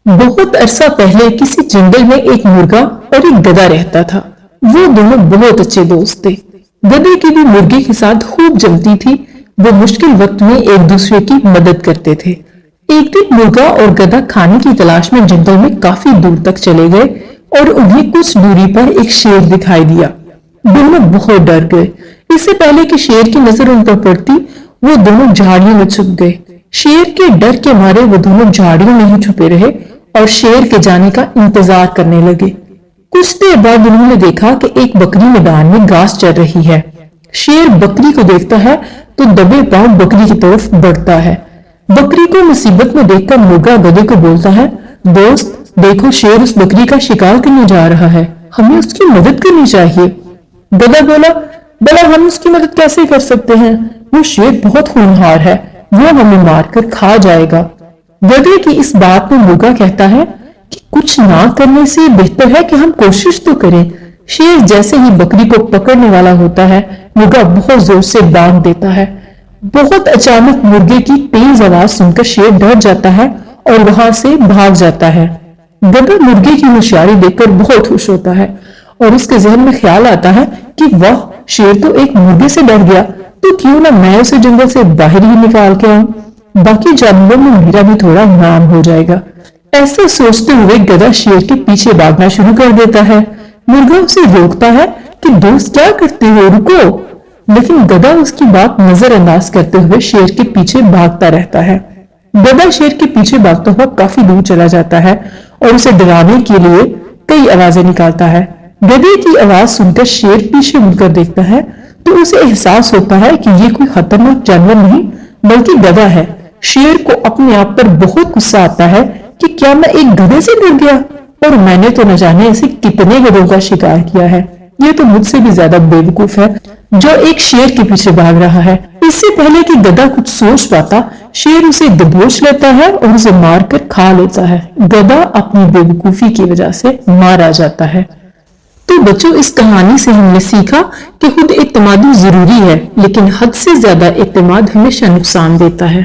बहुत अरसा पहले किसी जंगल में एक मुर्गा और एक गधा रहता था। वो दोनों बहुत अच्छे दोस्त थे। गधे की भी मुर्गे के साथ खूब जमती थी। वो मुश्किल वक्त में एक दूसरे की मदद करते थे। एक दिन मुर्गा और गधा खाने की तलाश में जंगल में काफी दूर तक चले गए और उन्हें कुछ दूरी पर एक शेर दिखाई दिया। दोनों बहुत डर गए। इससे पहले कि शेर की नजर उन पर पड़ती, वो दोनों झाड़ियों में छुप गए। शेर के डर के मारे वो दोनों झाड़ियों में ही छुपे रहे और शेर के जाने का इंतजार करने लगे। कुछ देर बाद उन्होंने देखा कि एक बकरी मैदान में घास चर रही है। शेर बकरी को देखता है तो दबे पांव बकरी की तरफ बढ़ता है। बकरी को मुसीबत में देखकर मुर्गा गधे को बोलता है, दोस्त देखो, शेर उस बकरी का शिकार करने जा रहा है, हमें उसकी मदद करनी चाहिए। गधा बोला, भला हम उसकी मदद कैसे कर सकते हैं? वो शेर बहुत होनहार है, वो हमें मारकर खा जाएगा। गधे की इस बात में मुर्गा कहता है कि कुछ ना करने से बेहतर है कि हम कोशिश तो करें। शेर जैसे ही बकरी को पकड़ने वाला होता है, मुर्गा बहुत जोर से बांध देता है। बहुत अचानक मुर्गे की तेज आवाज सुनकर शेर डर जाता है और वहां से भाग जाता है। गधा मुर्गे की होशियारी देखकर बहुत खुश होता है और उसके जहन में ख्याल आता है कि वाह, शेर तो एक मुर्गे से डर गया, तो क्यों ना मैं उसे जंगल से बाहर ही निकाल के आऊं, बाकी जानवरों में मेरा भी थोड़ा नाम हो जाएगा। ऐसा सोचते हुए गधा शेर के पीछे भागना शुरू कर देता है। मुर्गा उसे रोकता है कि दोस्त क्या करते हो, रुको। लेकिन गधा उसकी बात नजरअंदाज करते हुए शेर के पीछे भागता रहता है। गधा शेर के पीछे भागता हुआ काफी दूर चला जाता है और उसे डराने के लिए कई आवाजें निकालता है। गधे की आवाज सुनकर शेर पीछे मुड़कर देखता है तो उसे एहसास होता है कि ये कोई खतरनाक जानवर नहीं बल्कि गधा है। शेर को अपने आप पर बहुत गुस्सा आता है कि क्या मैं एक गधे से डर गया, और मैंने तो न जाने ऐसे कितने गधों का शिकार किया है। ये तो मुझसे भी ज्यादा बेवकूफ है जो एक शेर के पीछे भाग रहा है। इससे पहले कि गधा कुछ सोच पाता, शेर उसे दबोच लेता है और उसे मारकर खा लेता है। गधा अपनी बेवकूफी की वजह से मारा जाता है। तो बच्चों, इस कहानी से हमने सीखा कि खुद एतमादी जरूरी है, लेकिन हद से ज्यादा एतमाद हमेशा नुकसान देता है।